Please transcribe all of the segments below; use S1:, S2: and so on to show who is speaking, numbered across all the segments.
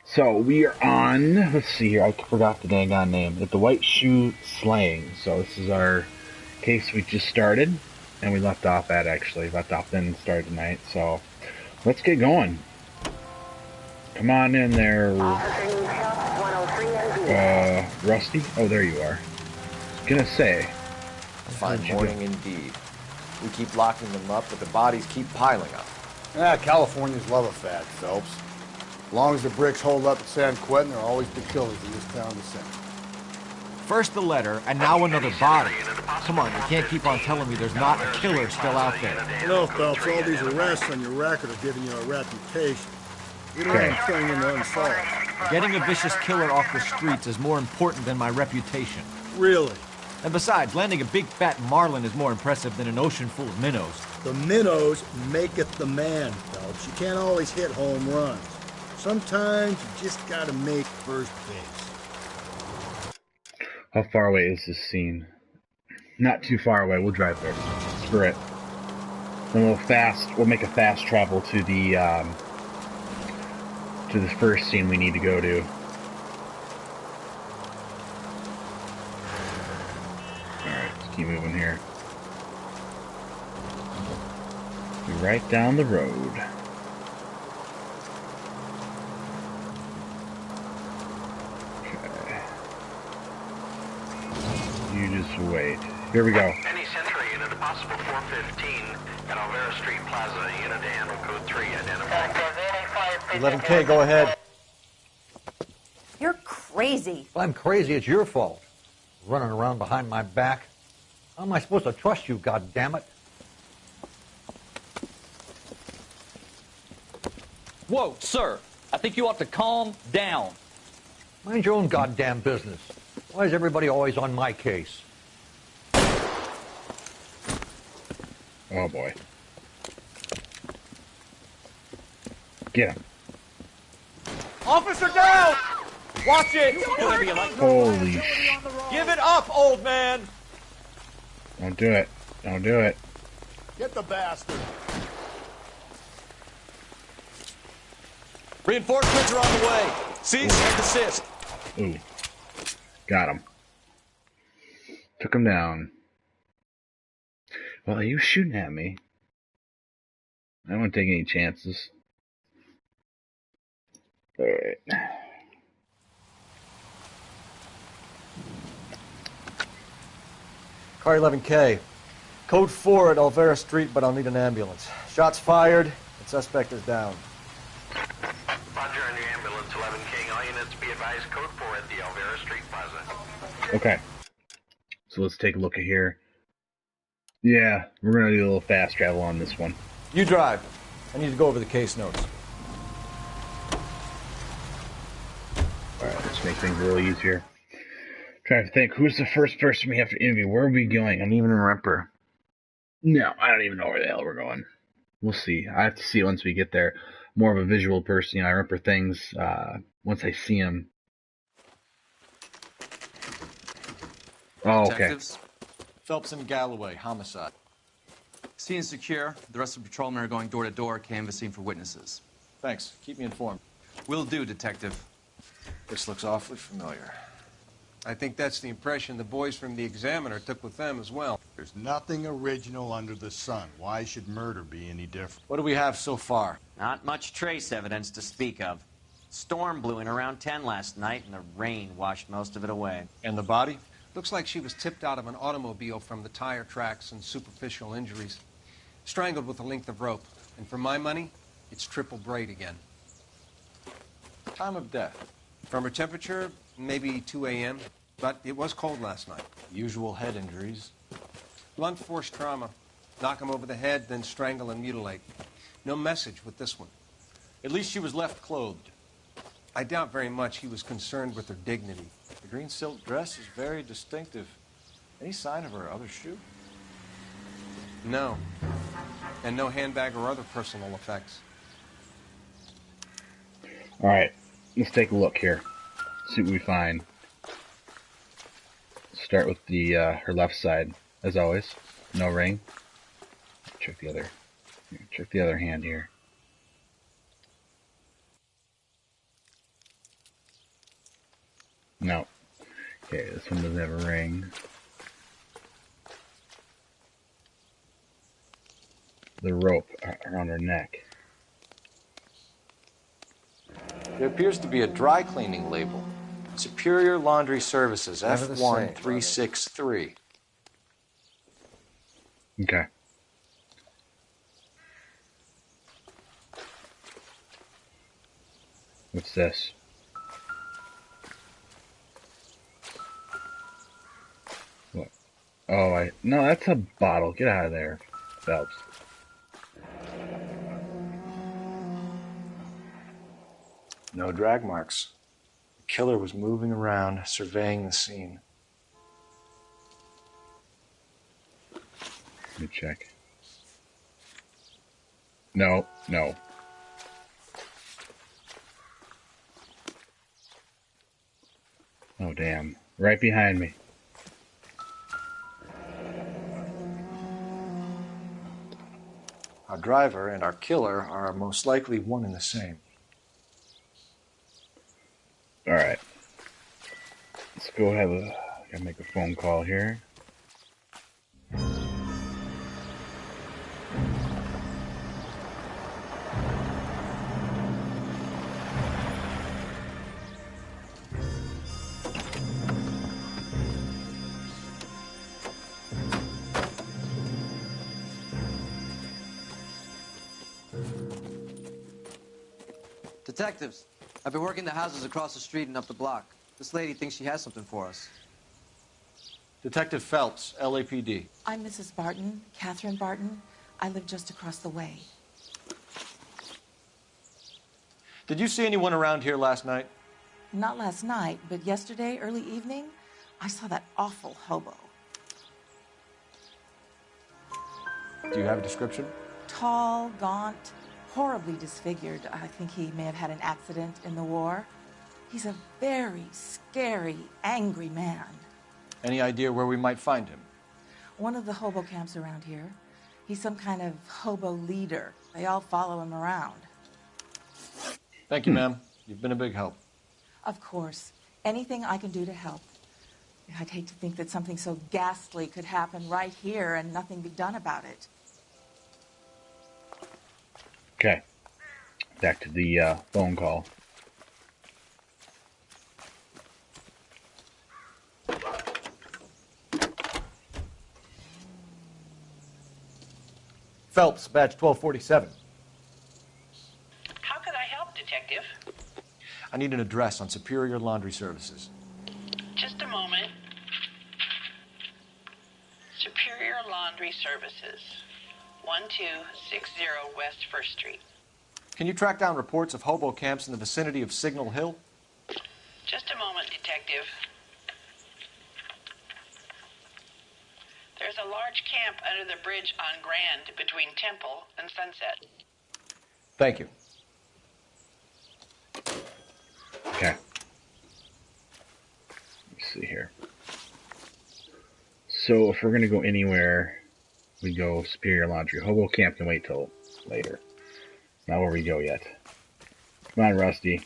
S1: So we are on, let's see here, I forgot the dang on name, at the White Shoe Slaying. So this is our case we just started, and we left off at actually, left off then and started tonight. So let's get going. Come on in there, Rusty. Oh, there you are. I was gonna say.
S2: A fine morning indeed. We keep locking them up, but the bodies keep piling up.
S3: Yeah, Californians love a fad, Phelps. As long as the bricks hold up at San Quentin, there'll always be killers in this town to sing.
S2: First the letter, and now another body. Come on, you can't keep on telling me there's not a killer still out there.
S4: You know, Phelps, all these arrests on your record are giving you a reputation. You don't have a thing in to unsolved.
S2: Getting a vicious killer off the streets is more important than my reputation.
S4: Really?
S2: And besides, landing a big fat marlin is more impressive than an ocean full of minnows.
S4: The minnows maketh the man, Phelps. You can't always hit home runs. Sometimes you just gotta make first base.
S1: How far away is this scene? Not too far away. We'll drive there. Screw it. Then we'll make a fast travel to the first scene we need to go to. Alright, let's keep moving here. Be right down the road. Okay. You just wait. Here we go.
S5: Penny Century unit, a possible 415 at Alvera Street Plaza. Unit to handle code 3 identified.
S2: 11K, go ahead.
S6: You're crazy.
S7: If I'm crazy, it's your fault. Running around behind my back. How am I supposed to trust you, goddammit?
S8: Whoa, sir. I think you ought to calm down.
S7: Mind your own goddamn business. Why is everybody always on my case?
S1: Oh boy. Get him.
S2: Officer down! Watch it!
S1: Holy sh...
S2: Give it up, old man!
S1: Don't do it. Don't do it.
S4: Get the bastard.
S2: Reinforcements are on the way. Cease and desist.
S1: Ooh. Got him. Took him down. Well, he was shooting at me. I don't want to take any chances. Alright.
S2: Car 11K. Code 4 at Alvera Street, but I'll need an ambulance. Shots fired, and suspect is down.
S5: Roger on your ambulance, 11K. All units be advised, code 4 at the Alvera Street Plaza.
S1: Okay. So let's take a look at here. Yeah, we're going to do a little fast travel on this one.
S2: You drive. I need to go over the case notes.
S1: Alright, let's make things a little easier. Trying to think, who's the first person we have to interview? Where are we going? I don't even remember. No, I don't even know where the hell we're going. We'll see. I have to see once we get there. More of a visual person. You know, I remember things once I see them. Oh, okay.
S9: Detectives,
S2: Phelps and Galloway, homicide.
S9: scene is secure. The rest of the patrolmen are going door to door, canvassing for witnesses.
S2: Thanks. Keep me informed.
S9: Will do, Detective.
S2: This looks awfully familiar.
S10: I think that's the impression the boys from the Examiner took with them as well.
S3: There's nothing original under the sun. Why should murder be any different?
S2: What do we have so far?
S11: Not much trace evidence to speak of. Storm blew in around 10 last night, and the rain washed most of it away.
S2: And the body?
S10: Looks like she was tipped out of an automobile from the tire tracks and superficial injuries. Strangled with a length of rope. And for my money, it's triple braid again.
S2: Time of death?
S10: From her temperature, maybe 2 a.m., but it was cold last night.
S2: Usual head injuries.
S10: Blunt force trauma. Knock him over the head, then strangle and mutilate. No message with this one.
S2: At least she was left clothed.
S10: I doubt very much he was concerned with her dignity.
S2: The green silk dress is very distinctive. Any sign of her other shoe?
S10: No. And no handbag or other personal effects.
S1: All right, let's take a look here. See what we find. Start with the her left side, as always. No ring. Check the other. Check the other hand here. No. Okay, this one doesn't have a ring. The rope around her neck.
S12: There appears to be a dry cleaning label. Superior Laundry Services,
S10: Never the same,
S12: F1363.
S1: Okay. What's this? What? Oh, no, that's a bottle. Get out of there, Phelps.
S12: No drag marks. The killer was moving around, surveying the scene.
S1: Let me check. No. Oh, damn. Right behind me.
S12: Our driver and our killer are most likely one and the same.
S1: Alright. Let's go gotta make a phone call here.
S13: Detectives, I've been working the houses across the street and up the block. This lady thinks she has something for us.
S12: Detective Phelps, LAPD.
S14: I'm Mrs. Barton, Catherine Barton. I live just across the way.
S12: Did you see anyone around here last night?
S14: Not last night, but yesterday, early evening, I saw that awful hobo.
S12: Do you have a description?
S14: Tall, gaunt, horribly disfigured. I think he may have had an accident in the war. He's a very scary, angry man.
S12: Any idea where we might find him?
S14: One of the hobo camps around here. He's some kind of hobo leader. They all follow him around.
S12: Thank you, ma'am. You've been a big help.
S14: Of course. Anything I can do to help. I'd hate to think that something so ghastly could happen right here and nothing be done about it.
S1: Okay. Back to the phone call.
S12: Phelps, badge 1247.
S15: How could I help, Detective?
S12: I need an address on Superior Laundry Services.
S15: Just a moment. Superior Laundry Services, 1260 West 1st Street.
S12: Can you track down reports of hobo camps in the vicinity of Signal Hill?
S15: Just a moment, Detective. There's a large camp under the bridge on Grand between Temple and Sunset.
S12: Thank you.
S1: Okay. Let's see here. So if we're going to go anywhere, we go Superior Laundry. Hobo Camp can wait till later. Not where we go yet. Come on, Rusty.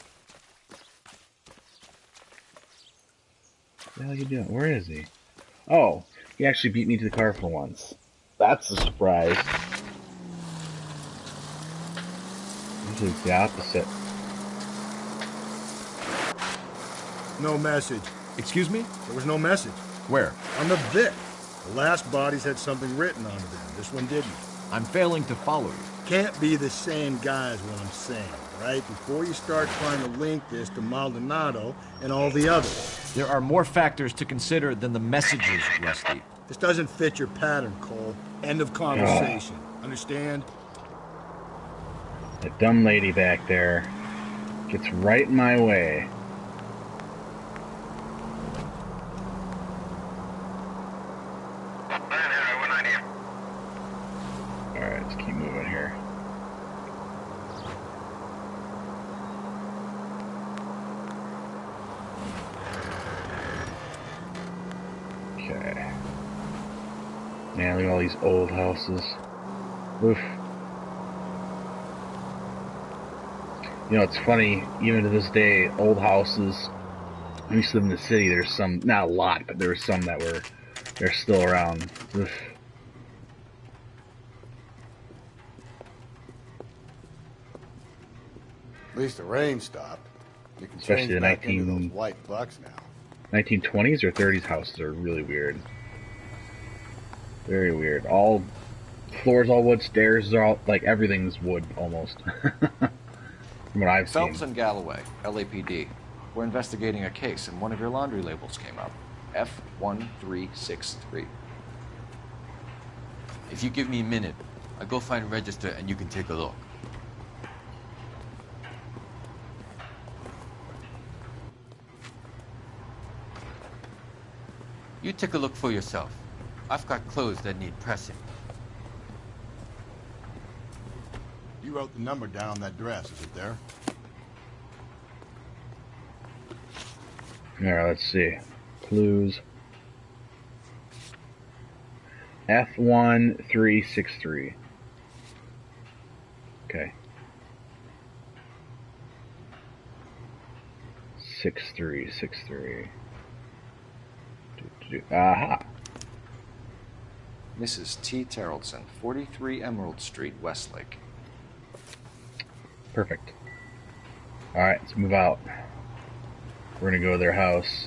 S1: What the hell are you doing? Where is he? Oh, he actually beat me to the car for once. That's a surprise. Usually it's the opposite.
S4: No message.
S2: Excuse me?
S4: There was no message.
S2: Where?
S4: On the Vic. The last bodies had something written on them. This one didn't.
S2: I'm failing to follow you.
S4: Can't be the same guy is what I'm saying, right? Before you start trying to link this to Maldonado and all the others.
S2: There are more factors to consider than the messages, Rusty.
S4: This doesn't fit your pattern, Cole. End of conversation. Understand?
S1: That dumb lady back there gets right in my way. Alright, let's keep moving here. Okay. Man, look at all these old houses. Oof. You know, it's funny, even to this day, old houses I used to live in the city. There's some, not a lot, but there were some that they're still around. Oof.
S3: At least the rain stopped. You can
S1: Especially
S3: change
S1: the
S3: back into those white bucks now.
S1: 1920s or 30s houses are really weird. Very weird. All floors all wood, stairs are all, like, everything's wood almost. From what I've
S2: Phelps
S1: seen.
S2: and Galloway, LAPD. We're investigating a case, and one of your laundry labels came up. F1363.
S9: If you give me a minute, I'll go find a register and you can take a look. You take a look for yourself. I've got clothes that need pressing.
S3: You wrote the number down on that dress, is it there?
S1: Alright, let's see. Clues. F1363. Okay. 6363. Aha!
S2: Mrs. T. Terrellson, 43 Emerald Street, Westlake.
S1: Perfect. Alright, let's move out. We're gonna go to their house.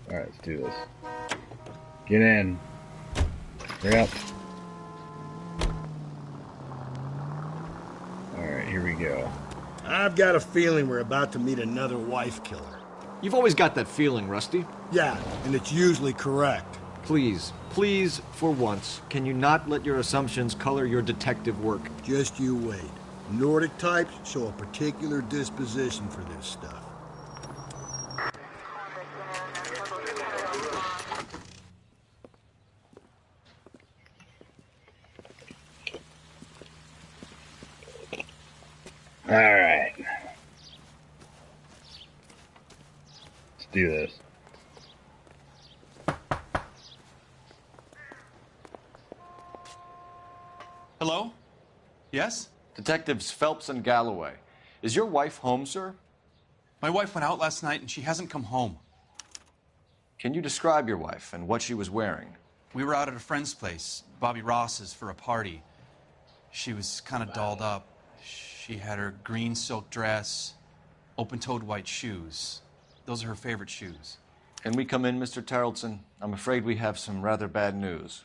S1: Alright, let's do this. Get in. Hurry up. Alright, here we go.
S4: I've got a feeling we're about to meet another wife killer.
S2: You've always got that feeling, Rusty.
S4: Yeah, and it's usually correct.
S2: Please, please, for once, can you not let your assumptions color your detective work?
S4: Just you wait. Nordic types show a particular disposition for this stuff.
S1: Alright. Let's do this.
S9: Hello? Yes?
S2: Detectives Phelps and Galloway. Is your wife home, sir?
S9: My wife went out last night and she hasn't come home.
S2: Can you describe your wife and what she was wearing?
S9: We were out at a friend's place, Bobby Ross's, for a party. She was kind of dolled up. She had her green silk dress, open-toed white shoes. Those are her favorite shoes.
S2: Can we come in, Mr. Tarleton? I'm afraid we have some rather bad news.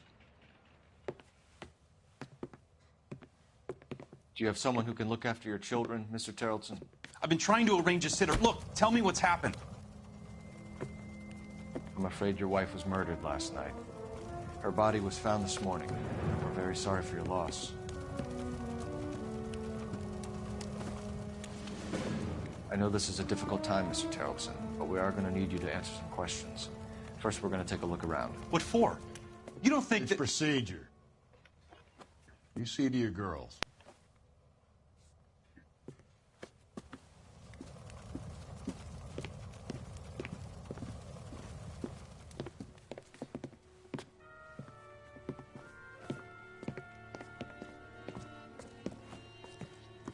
S2: Do you have someone who can look after your children, Mr. Tarleton?
S9: I've been trying to arrange a sitter. Look, tell me what's happened.
S2: I'm afraid your wife was murdered last night. Her body was found this morning. We're very sorry for your loss. I know this is a difficult time, Mr. Tarleton, but we are going to need you to answer some questions. First, we're going to take a look around.
S9: What for? You don't think
S3: it's
S9: that...
S3: procedure. You see to your girls.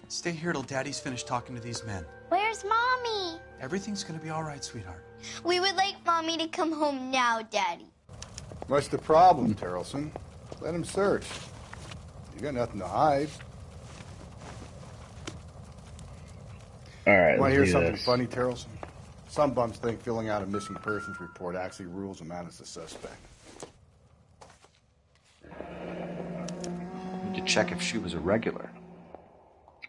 S9: Stay here till Daddy's finished talking to these men.
S16: Where's Mommy?
S9: Everything's gonna be all right, sweetheart.
S16: We would like Mommy to come home now, Daddy.
S3: What's the problem, Terrelson? Let him search. You got nothing to hide.
S1: Alright,
S3: Want to hear something
S1: this.
S3: funny, Terrelson? Some bums think filling out a missing persons report actually rules them out as a suspect.
S2: We need to check if she was a regular.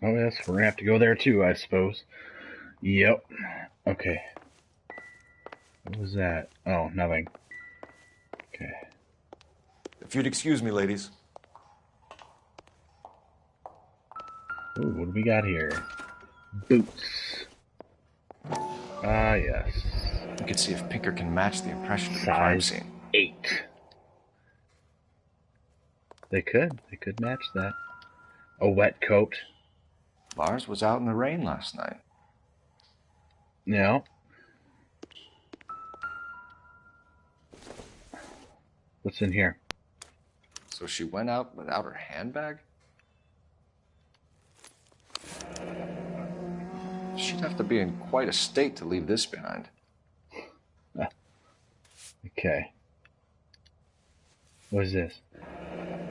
S1: Oh, yes, we're gonna have to go there too, I suppose. Yep. Okay. What was that? Oh, nothing. Okay.
S2: If you'd excuse me, ladies.
S1: Ooh, what do we got here? Boots. Ah, yes.
S2: We can see if Pinker can match the impression of the crime
S1: Size
S2: scene.
S1: 8. They could. They could match that. A wet coat.
S2: Lars was out in the rain last night.
S1: No. What's in here?
S12: So she went out without her handbag? She'd have to be in quite a state to leave this behind.
S1: Okay. What is this?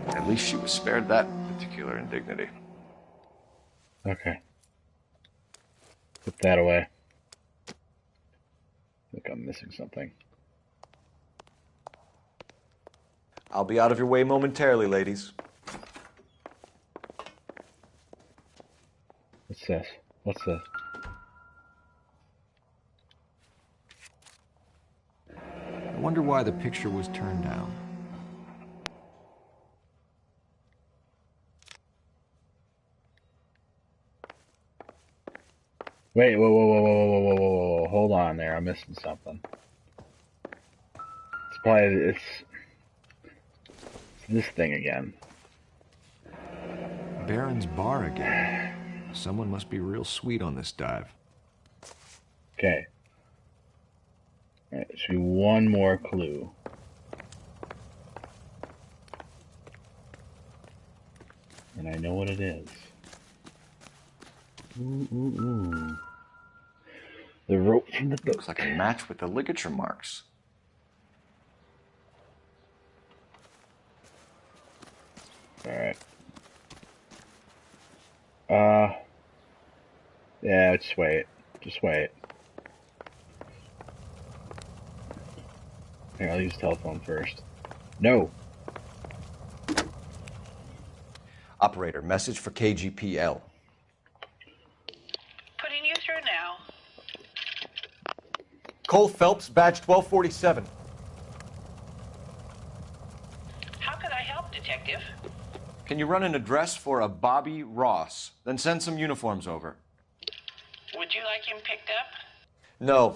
S12: At least she was spared that particular indignity.
S1: Okay. Put that away. I think I'm missing something.
S2: I'll be out of your way momentarily, ladies.
S1: What's this? What's this?
S2: I wonder why the picture was turned down.
S1: Wait, whoa. Hold on there. I'm missing something. It's this thing again.
S2: Baron's Bar again. Someone must be real sweet on this dive.
S1: Okay. Alright, there should be one more clue. And I know what it is. Ooh. The rope from the boat.
S12: Looks like a match with the ligature marks.
S1: Alright. Yeah, just wait. Just wait. Here, I'll use telephone first. No!
S2: Operator, message for KGPL.
S15: Putting you through now.
S2: Cole Phelps, badge 1247.
S15: How could I help, Detective?
S2: Can you run an address for a Bobby Ross? Then send some uniforms over.
S15: Would you like him picked up?
S2: No.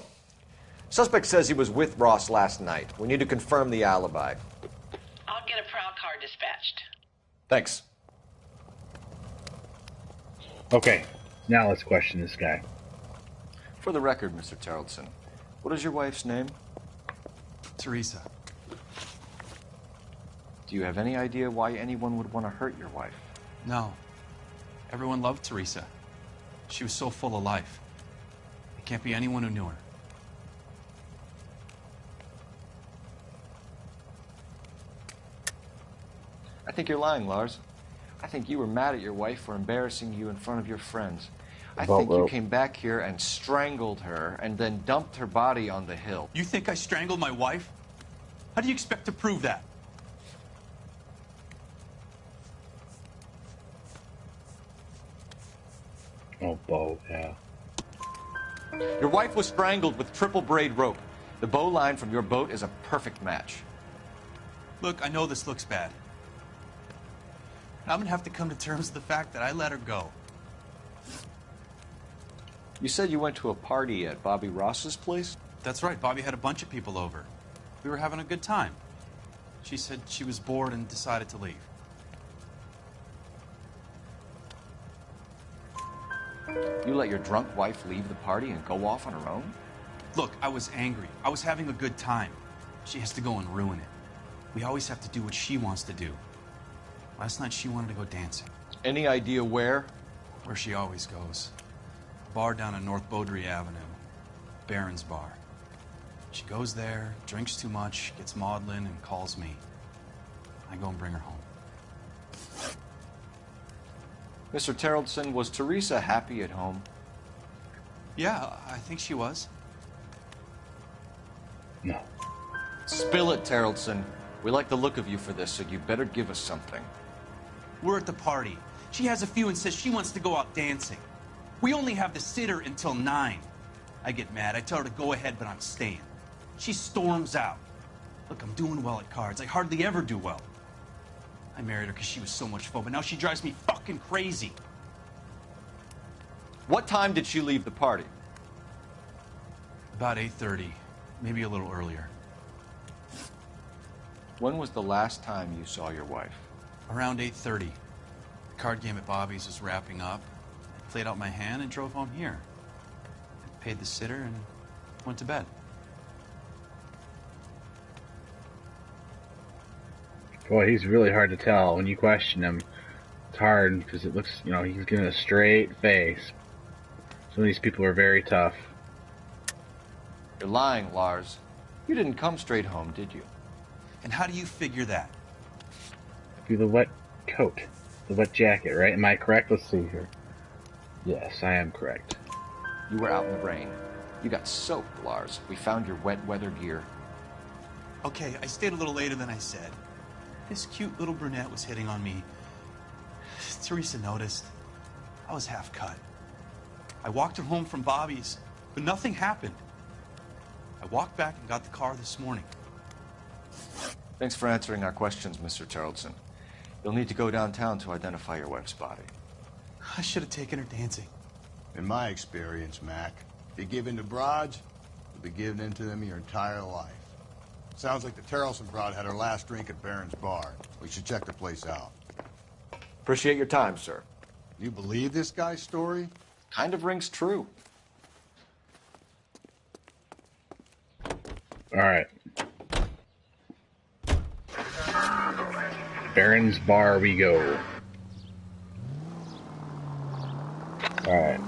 S2: Suspect says he was with Ross last night. We need to confirm the alibi.
S15: I'll get a prowl car dispatched.
S2: Thanks.
S1: Okay, now let's question this guy.
S12: For the record, Mr. Tarleton, what is your wife's name?
S9: Teresa.
S12: Do you have any idea why anyone would want to hurt your wife?
S9: No. Everyone loved Teresa. She was so full of life. It can't be anyone who knew her.
S12: I think you're lying, Lars. I think you were mad at your wife for embarrassing you in front of your friends. I think you came back here and strangled her and then dumped her body on the hill.
S9: You think I strangled my wife? How do you expect to prove that?
S1: Oh, Bo, yeah.
S2: Your wife was strangled with triple braid rope. The bow line from your boat is a perfect match.
S9: Look, I know this looks bad. I'm gonna have to come to terms with the fact that I let her go.
S12: You said you went to a party at Bobby Ross's place?
S9: That's right, Bobby had a bunch of people over. We were having a good time. She said she was bored and decided to leave.
S12: You let your drunk wife leave the party and go off on her own?
S9: Look, I was angry. I was having a good time. She has to go and ruin it. We always have to do what she wants to do. Last night she wanted to go dancing.
S2: Any idea where?
S9: Where she always goes. A bar down on North Beaudry Avenue. Baron's Bar. She goes there, drinks too much, gets maudlin, and calls me. I go and bring her home.
S12: Mr. Tarleton, was Teresa happy at home?
S9: Yeah, I think she was.
S1: No.
S2: Spill it, Tarleton. We like the look of you for this, so you better give us something.
S9: We're at the party. She has a few and says she wants to go out dancing. We only have the sitter until 9. I get mad. I tell her to go ahead, but I'm staying. She storms out. Look, I'm doing well at cards. I hardly ever do well. I married her because she was so much fun, but now she drives me fucking crazy.
S2: What time did she leave the party?
S9: About 8:30, maybe a little earlier.
S12: When was the last time you saw your wife?
S9: Around 8:30. The card game at Bobby's was wrapping up. I played out my hand and drove home here. I paid the sitter and went to bed.
S1: Boy, he's really hard to tell when you question him. It's hard because it looks, he's giving a straight face. Some of these people are very tough.
S12: You're lying, Lars. You didn't come straight home, did you?
S9: And how do you figure that?
S1: Through the wet coat. The wet jacket, right? Am I correct? Let's see here. Yes, I am correct.
S12: You were out in the rain. You got soaked, Lars. We found your wet weather gear.
S9: Okay, I stayed a little later than I said. This cute little brunette was hitting on me. Teresa noticed. I was half cut. I walked her home from Bobby's, but nothing happened. I walked back and got the car this morning.
S12: Thanks for answering our questions, Mr. Charlton. You'll need to go downtown to identify your wife's body.
S9: I should have taken her dancing.
S3: In my experience, Mac, if you give in to broads, you'll be giving in to them your entire life. Sounds like the Terrelson broad had her last drink at Barron's Bar. We should check the place out.
S12: Appreciate your time, sir.
S3: You believe this guy's story?
S12: Kind of rings true.
S1: All right. Barron's Bar we go. Alright.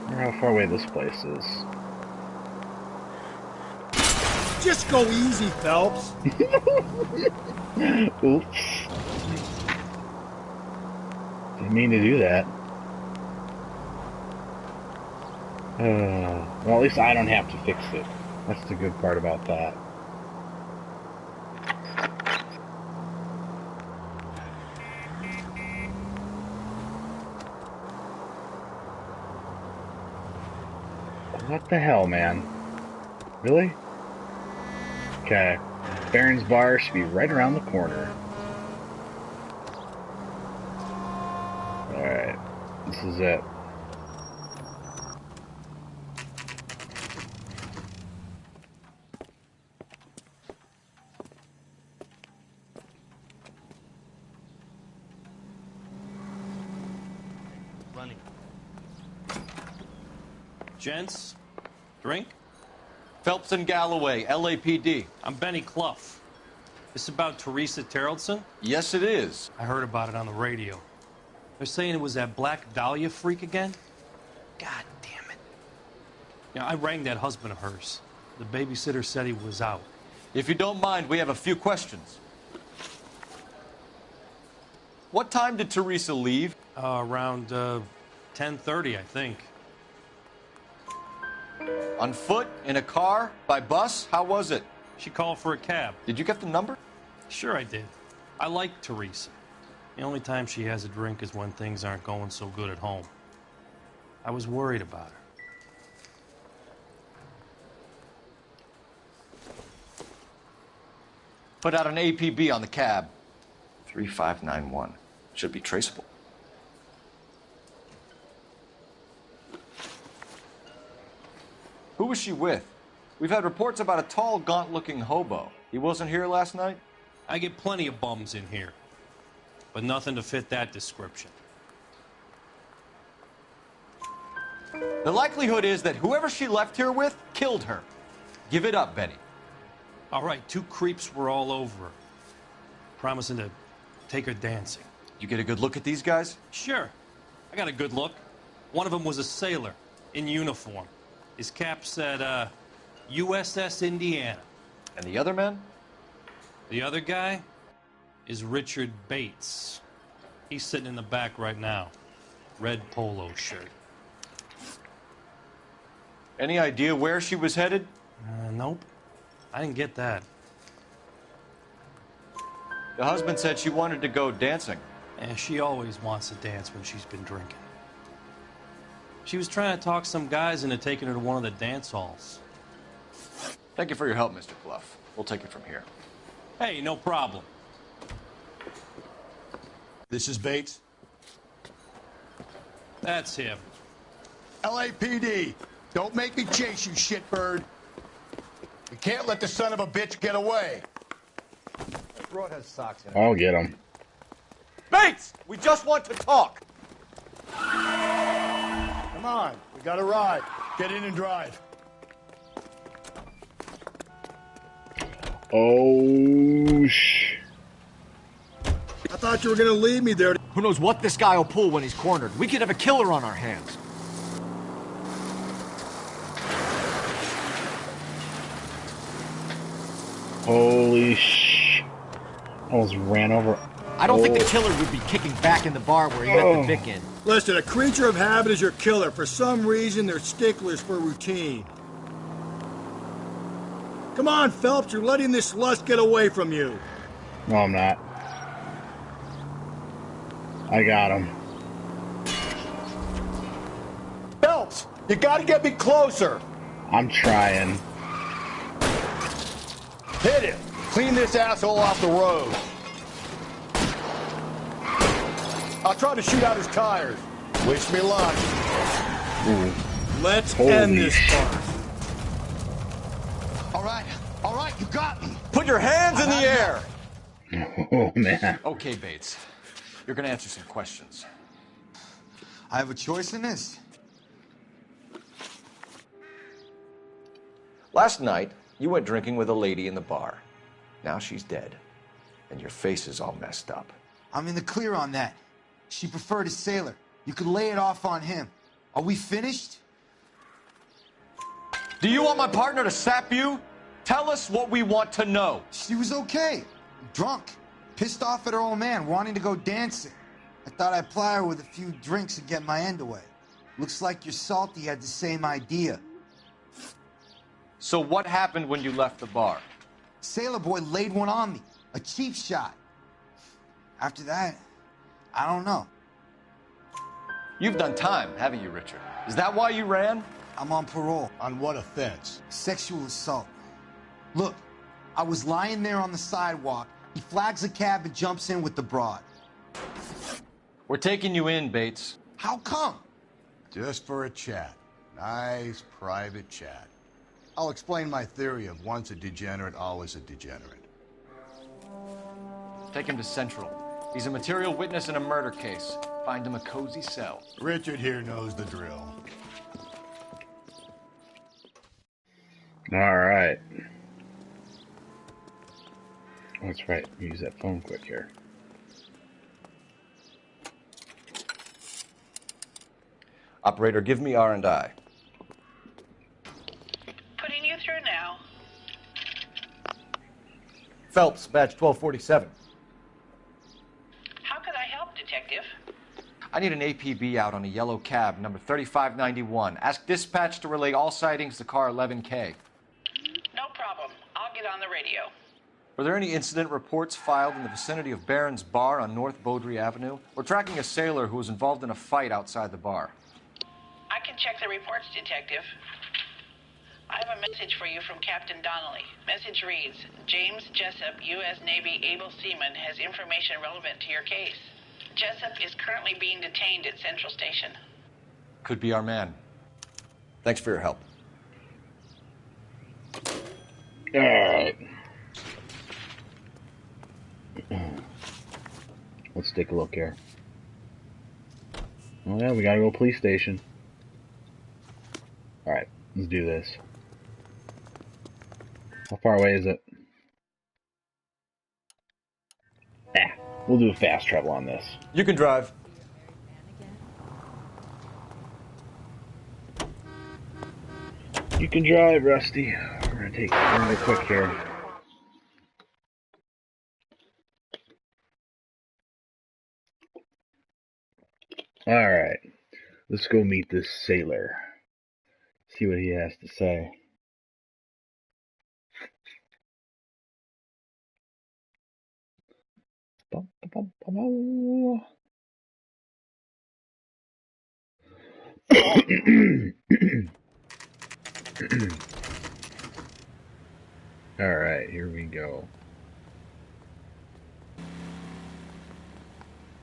S1: I wonder how far away this place is.
S4: Just go easy, Phelps.
S1: Oops. Didn't mean to do that. Well, at least I don't have to fix it. That's the good part about that. What the hell, man? Really? Okay. Barron's Bar should be right around the corner. Alright. This is it.
S17: Running. Gents, drink?
S12: Phelps and Galloway, LAPD.
S17: I'm Benny Clough. This about Teresa Terrelson?
S12: Yes, it is.
S17: I heard about it on the radio. They're saying it was that Black Dahlia freak again? God damn it. Yeah, I rang that husband of hers. The babysitter said he was out.
S12: If you don't mind, we have a few questions. What time did Teresa leave?
S17: Around 10:30, I think.
S12: On foot? In a car? By bus? How was it?
S17: She called for a cab.
S12: Did you get the number?
S17: Sure I did. I like Teresa. The only time she has a drink is when things aren't going so good at home. I was worried about her.
S12: Put out an APB on the cab. 3591. Should be traceable. Who was she with? We've had reports about a tall, gaunt-looking hobo. He wasn't here last night?
S17: I get plenty of bums in here, but nothing to fit that description.
S12: The likelihood is that whoever she left here with killed her. Give it up, Benny.
S17: All right, 2 creeps were all over her, promising to take her dancing.
S12: You get a good look at these guys?
S17: Sure. I got a good look. One of them was a sailor in uniform. His cap said, USS Indiana.
S12: And the other man?
S17: The other guy is Richard Bates. He's sitting in the back right now. Red polo shirt.
S12: Any idea where she was headed?
S17: Nope. I didn't get that.
S12: The husband said she wanted to go dancing.
S17: And she always wants to dance when she's been drinking. She was trying to talk some guys into taking her to one of the dance halls.
S12: Thank you for your help, Mr. Clough. We'll take it from here.
S17: Hey, no problem.
S3: This is Bates.
S17: That's him.
S3: LAPD, don't make me chase you, shitbird. We can't let the son of a bitch get away.
S7: Broad has socks in it.
S1: I'll get him.
S12: Bates! We just want to talk!
S3: Come on, we got a ride. Get in and drive.
S1: Oh,
S4: I thought you were gonna leave me there.
S2: Who knows what this guy will pull when he's cornered? We could have a killer on our hands.
S1: Holy sh! Almost ran over.
S2: I don't think the killer would be kicking back in the bar where he met the Vic in.
S4: Listen, a creature of habit is your killer. For some reason, they're sticklers for routine. Come on, Phelps, you're letting this lust get away from you.
S1: No, I'm not. I got him.
S4: Phelps, you gotta get me closer.
S1: I'm trying.
S4: Hit him. Clean this asshole off the road. I'll try to shoot out his tires. Wish me luck.
S1: Ooh.
S4: Let's end this part.
S3: All right, you got me.
S12: Put your hands in the air.
S1: Oh, man.
S12: Okay, Bates. You're gonna answer some questions.
S3: I have a choice in this.
S12: Last night, you went drinking with a lady in the bar. Now she's dead, and your face is all messed up.
S18: I'm in the clear on that. She preferred a sailor. You could lay it off on him. Are we finished?
S12: Do you want my partner to sap you? Tell us what we want to know.
S18: She was okay. Drunk. Pissed off at her old man, wanting to go dancing. I thought I'd ply her with a few drinks and get my end away. Looks like your Salty had the same idea.
S12: So what happened when you left the bar?
S18: Sailor boy laid one on me. A cheap shot. After that, I don't know.
S12: You've done time, haven't you, Richard? Is that why you ran?
S18: I'm on parole.
S3: On what offense?
S18: Sexual assault. Look, I was lying there on the sidewalk. He flags a cab and jumps in with the broad.
S12: We're taking you in, Bates.
S18: How come?
S3: Just for a chat. Nice private chat. I'll explain my theory of once a degenerate, always a degenerate.
S12: Take him to Central. He's a material witness in a murder case. Find him a cozy cell.
S3: Richard here knows the drill.
S1: All right. That's right. Use that phone quick here.
S12: Operator, give me R&I.
S15: Putting you through now.
S7: Phelps, badge 1247.
S15: How could I help, Detective?
S12: I need an APB out on a yellow cab, number 3591. Ask dispatch to relay all sightings to car 11K.
S15: No problem. I'll get on the radio.
S12: Were there any incident reports filed in the vicinity of Barron's Bar on North Beaudry Avenue? We're tracking a sailor who was involved in a fight outside the bar.
S15: I can check the reports, Detective. I have a message for you from Captain Donnelly. Message reads, James Jessup, U.S. Navy able seaman, has information relevant to your case. Jessup is currently being detained at Central Station.
S12: Could be our man. Thanks for your help.
S1: All right. Let's take a look here. Oh yeah, we gotta go police station. All right, let's do this. How far away is it? We'll do a fast travel on this.
S12: You can drive.
S1: You can drive, Rusty. We're gonna take it quick here. Alright. Let's go meet this sailor. See what he has to say. Alright, here we go.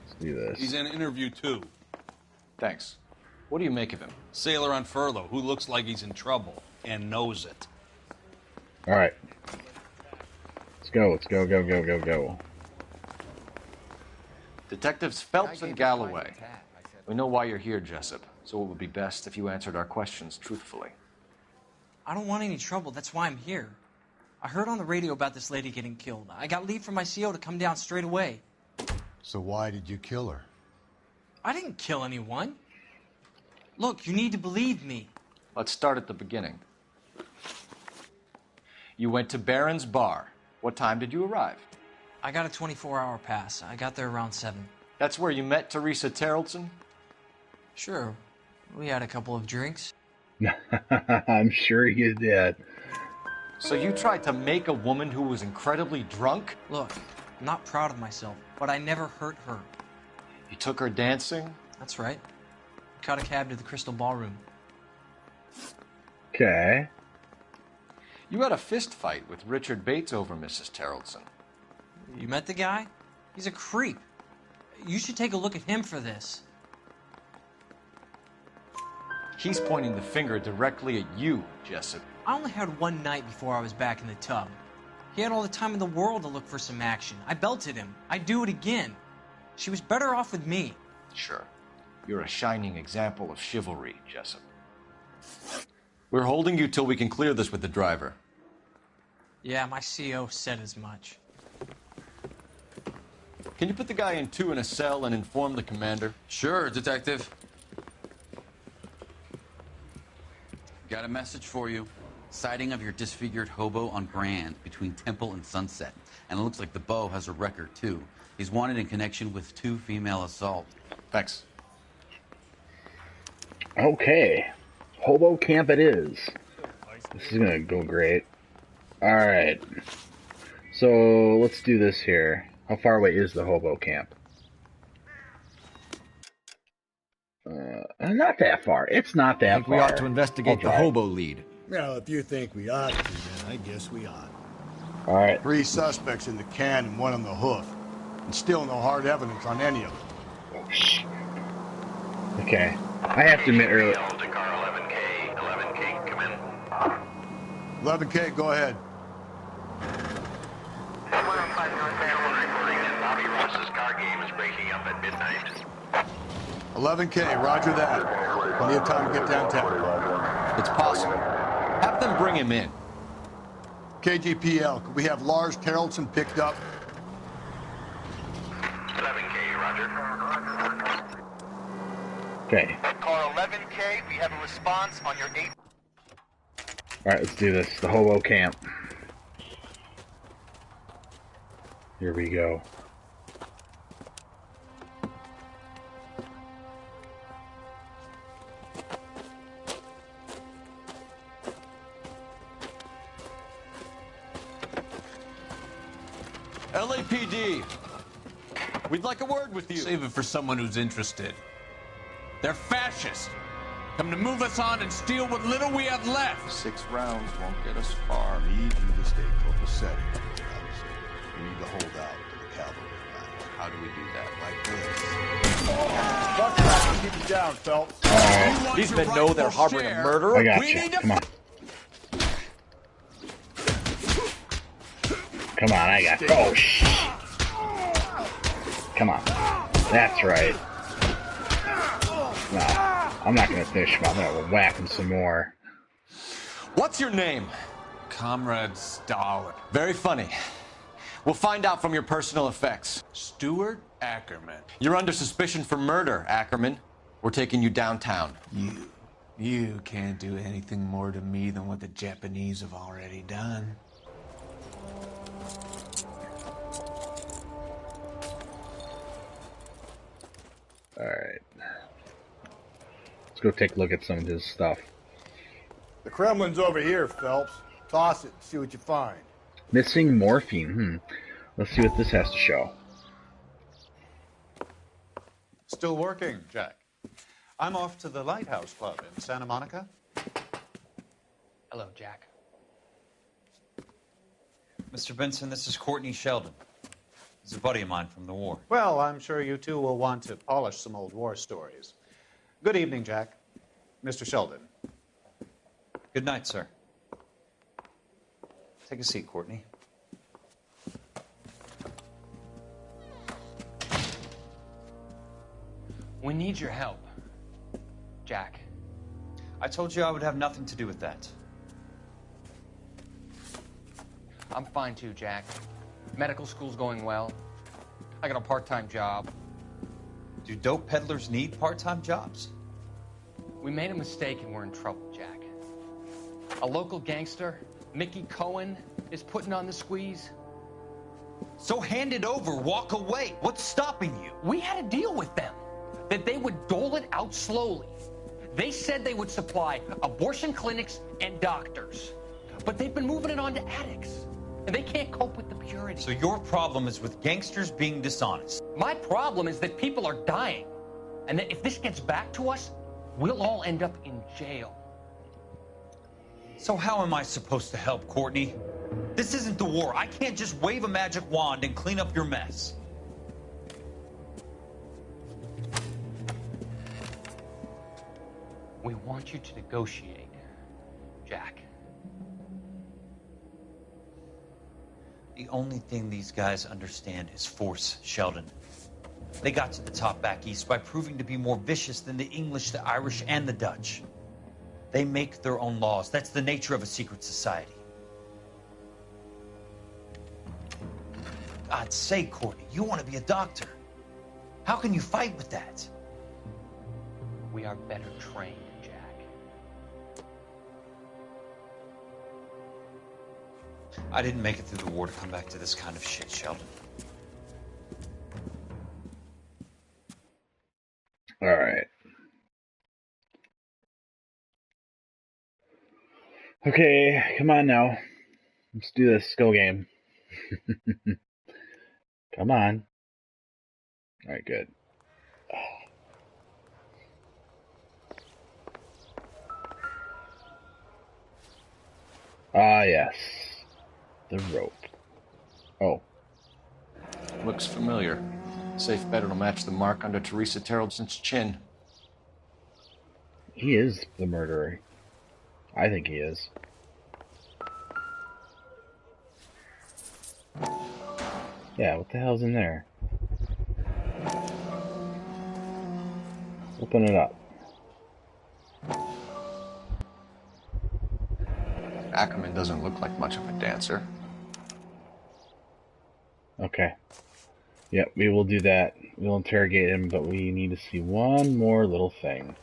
S1: Let's do this.
S19: He's in interview 2.
S12: Thanks. What do you make of him?
S19: Sailor on furlough who looks like he's in trouble and knows it.
S1: Alright. Let's go, let's go, go, go, go, go.
S12: Detectives Phelps and Galloway. We know why you're here, Jessup, so it would be best if you answered our questions truthfully.
S20: I don't want any trouble. That's why I'm here. I heard on the radio about this lady getting killed. I got leave from my CO to come down straight away.
S3: So why did you kill her?
S20: I didn't kill anyone. Look, you need to believe me.
S12: Let's start at the beginning. You went to Barron's Bar. What time did you arrive?
S20: I got a 24-hour pass. I got there around 7.
S12: That's where you met Teresa Terrelson?
S20: Sure. We had a couple of drinks.
S1: I'm sure you did.
S12: So you tried to make a woman who was incredibly drunk?
S20: Look, I'm not proud of myself, but I never hurt her.
S12: You took her dancing?
S20: That's right. Caught a cab to the Crystal Ballroom.
S1: Okay.
S12: You had a fist fight with Richard Bates over Mrs. Terrelson.
S20: You met the guy? He's a creep. You should take a look at him for this.
S12: He's pointing the finger directly at you, Jessup.
S20: I only had one night before I was back in the tub. He had all the time in the world to look for some action. I belted him. I'd do it again. She was better off with me.
S12: Sure. You're a shining example of chivalry, Jessup. We're holding you till we can clear this with the driver.
S20: Yeah, my CO said as much.
S12: Can you put the guy in 2 in a cell and inform the commander?
S21: Sure, Detective. Got a message for you. Sighting of your disfigured hobo on Grand between Temple and Sunset. And it looks like the Beau has a record, too. He's wanted in connection with 2 female assaults.
S12: Thanks.
S1: Okay. Hobo camp it is. This is gonna go great. Alright. So, let's do this here. How far away is the hobo camp? Not that far. It's not that far.
S2: We ought to investigate the hobo lead.
S4: Well, if you think we ought to, then I guess we ought.
S1: All right.
S3: 3 suspects in the can and 1 on the hoof. And still no hard evidence on any of them.
S1: Oh, shit. Okay. I have to admit earlier.
S5: 11K, come in.
S3: 11K, go ahead. 11K, roger that. Plenty of time to get downtown.
S12: It's possible. Have them bring him in.
S3: KGPL, could we have Lars Terrelson picked up?
S5: 11K, roger.
S1: Okay.
S22: Car 11K, we have a response on your 8.
S1: Alright, let's do this. The hobo camp. Here we go.
S12: LAPD, we'd like a word with you.
S19: Save it for someone who's interested. They're fascists. Come to move us on and steal what little we have left.
S3: 6 rounds won't get us far. Need you to stay copacetic. We need to hold out to the cavalry line.
S19: How do we do that?
S3: Like this. Buck back, keep it down, Phelps.
S12: These men know they're harboring a murderer.
S1: I got you. Come on. Come on, I got. Oh shit! Come on. That's right. No, I'm not gonna finish him. I'm gonna whack him some more.
S12: What's your name?
S19: Comrade Stalin.
S12: Very funny. We'll find out from your personal effects.
S19: Stuart Ackerman.
S12: You're under suspicion for murder, Ackerman. We're taking you downtown.
S19: You can't do anything more to me than what the Japanese have already done.
S1: Alright. Let's go take a look at some of his stuff.
S3: The Kremlin's over here, Phelps. Toss it, see what you find.
S1: Missing morphine. Let's see what this has to show.
S23: Still working, Jack. I'm off to the Lighthouse Club in Santa Monica.
S24: Hello, Jack.
S25: Mr. Benson, this is Courtney Sheldon. He's a buddy of mine from the war.
S23: Well, I'm sure you two will want to polish some old war stories. Good evening, Jack. Mr. Sheldon.
S25: Good night, sir. Take a seat, Courtney.
S24: We need your help, Jack.
S25: I told you I would have nothing to do with that.
S24: I'm fine too, Jack. Medical school's going well. I got a part-time job.
S25: Do dope peddlers need part-time jobs?
S24: We made a mistake and we're in trouble, Jack. A local gangster, Mickey Cohen, is putting on the squeeze.
S25: So hand it over, walk away. What's stopping you?
S24: We had a deal with them that they would dole it out slowly. They said they would supply abortion clinics and doctors, but they've been moving it on to addicts, and they can't cope with the purity.
S25: So your problem is with gangsters being dishonest.
S24: My problem is that people are dying, and that if this gets back to us, we'll all end up in jail.
S25: So how am I supposed to help, Courtney? This isn't the war. I can't just wave a magic wand and clean up your mess.
S24: We want you to negotiate, Jack.
S25: The only thing these guys understand is force, Sheldon. They got to the top back east by proving to be more vicious than the English, the Irish, and the Dutch. They make their own laws. That's the nature of a secret society. God's sake, Courtney, you want to be a doctor. How can you fight with that?
S24: We are better trained, Jack.
S25: I didn't make it through the war to come back to this kind of shit, Sheldon.
S1: All right. Okay, come on now. Let's do this skill game. Come on. All right, good. Ah, yes. The rope. Oh.
S12: Looks familiar. Safe bet it'll match the mark under Teresa Terrelson's chin.
S1: He is the murderer. I think he is. Yeah, what the hell's in there? Open it up.
S12: Ackerman doesn't look like much of a dancer.
S1: Okay. Yep, we will do that. We'll interrogate him, but we need to see one more little thing.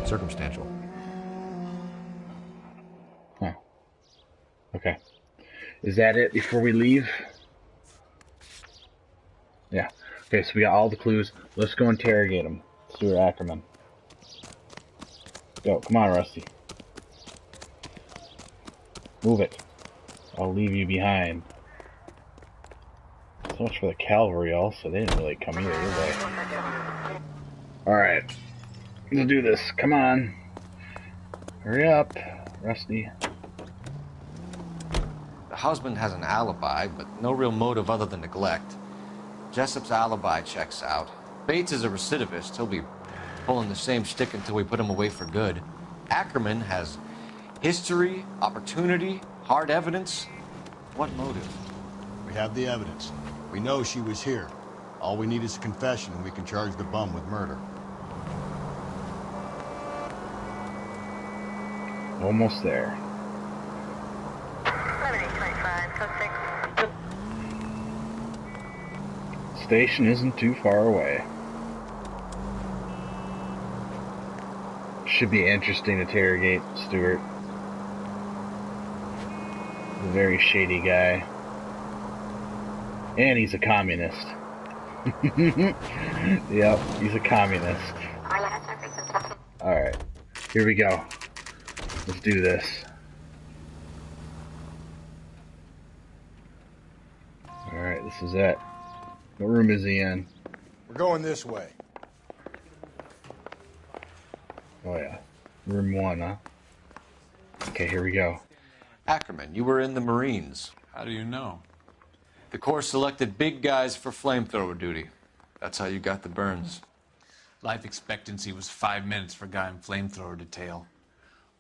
S6: Circumstantial.
S1: Huh. Okay. Is that it before we leave? Yeah. Okay, so we got all the clues. Let's go interrogate him. Stuart Ackerman. Go. Come on, Rusty. Move it. I'll leave you behind. So much for the cavalry also. They didn't really come either, did they? Alright. Let's do this. Come on. Hurry up, Rusty.
S12: The husband has an alibi, but no real motive other than neglect. Jessup's alibi checks out. Bates is a recidivist. He'll be pulling the same stick until we put him away for good. Ackerman has history, opportunity, hard evidence. What motive?
S3: We have the evidence. We know she was here. All we need is a confession, and we can charge the bum with murder.
S1: Almost there.
S15: 7825, code 6.
S1: Station isn't too far away. Should be interesting to interrogate Stuart. He's a very shady guy. And he's a communist. Yep, he's a communist. Alright, here we go. Let's do this. Alright, this is it. What room is he in?
S3: We're going this way.
S1: Oh yeah. Room 1, huh? Okay, here we go.
S12: Ackerman, you were in the Marines.
S19: How do you know?
S12: The Corps selected big guys for flamethrower duty. That's how you got the burns.
S19: Life expectancy was 5 minutes for a guy in flamethrower detail.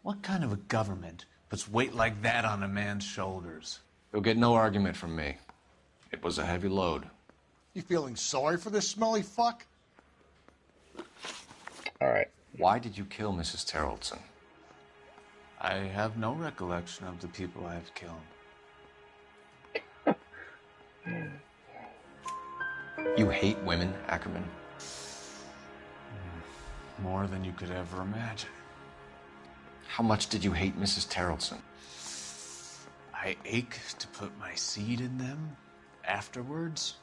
S19: What kind of a government puts weight like that on a man's shoulders?
S12: You'll get no argument from me. It was a heavy load.
S3: You feeling sorry for this smelly fuck?
S1: Alright.
S12: Why did you kill Mrs. Terrelson?
S19: I have no recollection of the people I have killed.
S12: You hate women, Ackerman?
S19: More than you could ever imagine.
S12: How much did you hate Mrs. Terrelson?
S19: I ache to put my seed in them. Afterwards,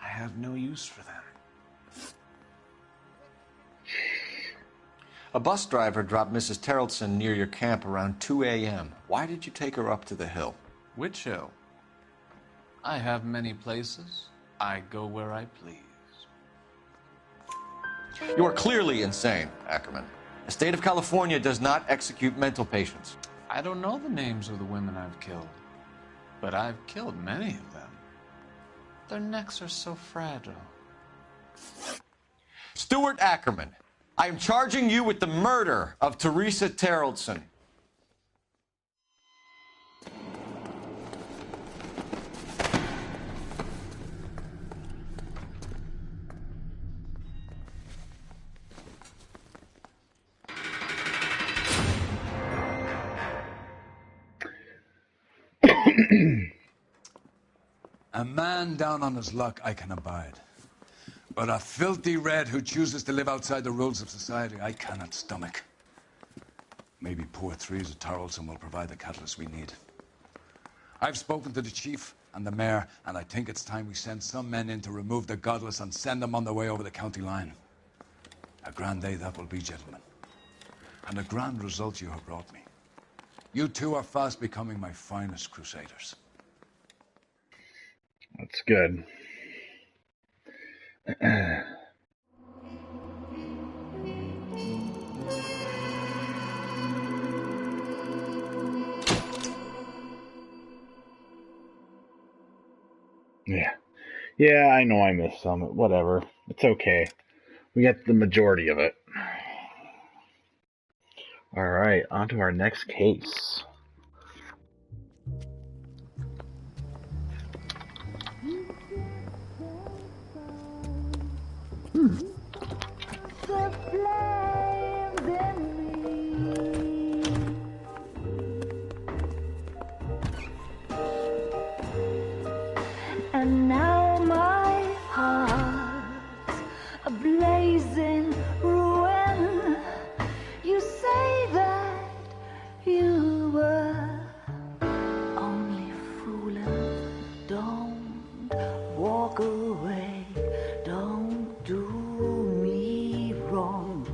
S19: I have no use for them.
S12: A bus driver dropped Mrs. Terrelson near your camp around 2 a.m. Why did you take her up to the hill?
S19: Which hill? I have many places. I go where I please.
S12: You are clearly insane, Ackerman. The state of California does not execute mental patients.
S19: I don't know the names of the women I've killed, but I've killed many of them. Their necks are so fragile.
S12: Stuart Ackerman, I am charging you with the murder of Teresa Terrelson.
S6: A man down on his luck I can abide. But a filthy red who chooses to live outside the rules of society I cannot stomach. Maybe poor Teresa Terrelson will provide the catalyst we need. I've spoken to the chief and the mayor, and I think it's time we send some men in to remove the godless and send them on their way over the county line. A grand day that will be, gentlemen. And a grand result you have brought me. You two are fast becoming my finest crusaders.
S1: That's good. Yeah. Yeah, I know I missed some. Whatever. It's okay. We got the majority of it. Alright, on to our next case.
S8: And now my heart's a blazing ruin. You say that you were only fooling. Don't walk away. Don't do me wrong.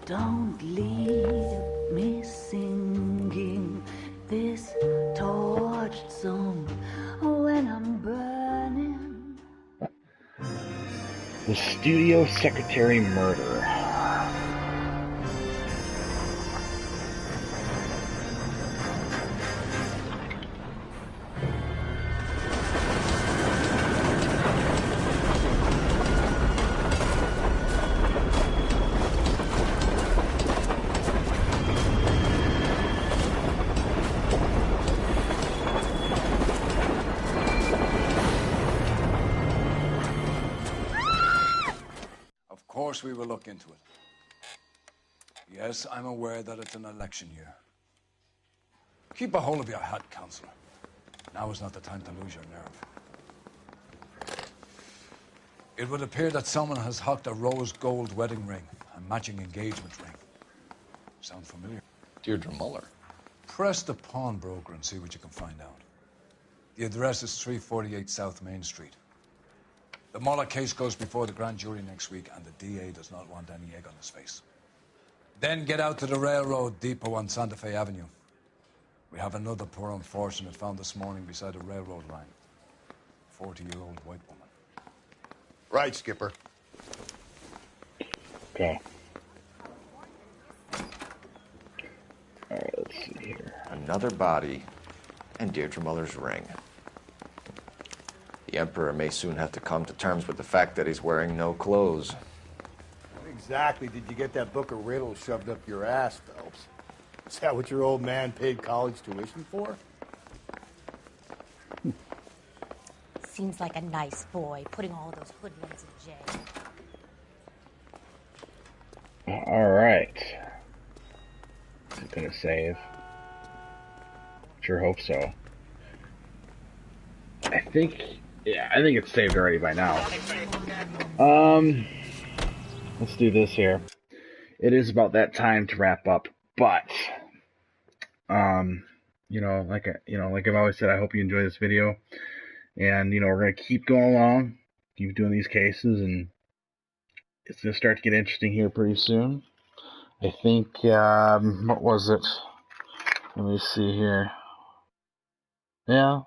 S8: Don't leave me singing this torched song when I'm burning.
S1: The studio secretary murder.
S6: Of course we will look into it. Yes, I'm aware that it's an election year. Keep a hold of your hat, Counselor. Now is not the time to lose your nerve. It would appear that someone has hocked a rose gold wedding ring and matching engagement ring. Sound familiar?
S12: Deirdre Muller.
S6: Press the pawnbroker and see what you can find out. The address is 348 South Main Street. The Muller case goes before the grand jury next week, and the DA does not want any egg on his face. Then get out to the railroad depot on Santa Fe Avenue. We have another poor unfortunate found this morning beside a railroad line. 40-year-old white woman.
S3: Right, Skipper.
S1: Okay. Alright, let's see here.
S12: Another body and Deirdre Muller's ring. The Emperor may soon have to come to terms with the fact that he's wearing no clothes.
S4: What exactly did you get that book of riddles shoved up your ass, Phelps? Is that what your old man paid college tuition for?
S10: Seems like a nice boy, putting all those hoodlums in jail.
S1: Alright. Gonna save. Sure hope so. I think it's saved already by now. Let's do this here. It is about that time to wrap up, but like I've always said, I hope you enjoy this video, and we're gonna keep going along, keep doing these cases, and it's gonna start to get interesting here pretty soon. I think what was it? Let me see here. Yeah.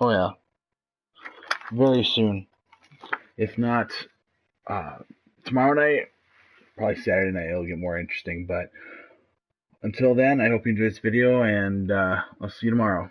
S1: Oh yeah. Very soon. If not tomorrow night, probably Saturday night, it'll get more interesting. But until then, I hope you enjoyed this video, and I'll see you tomorrow.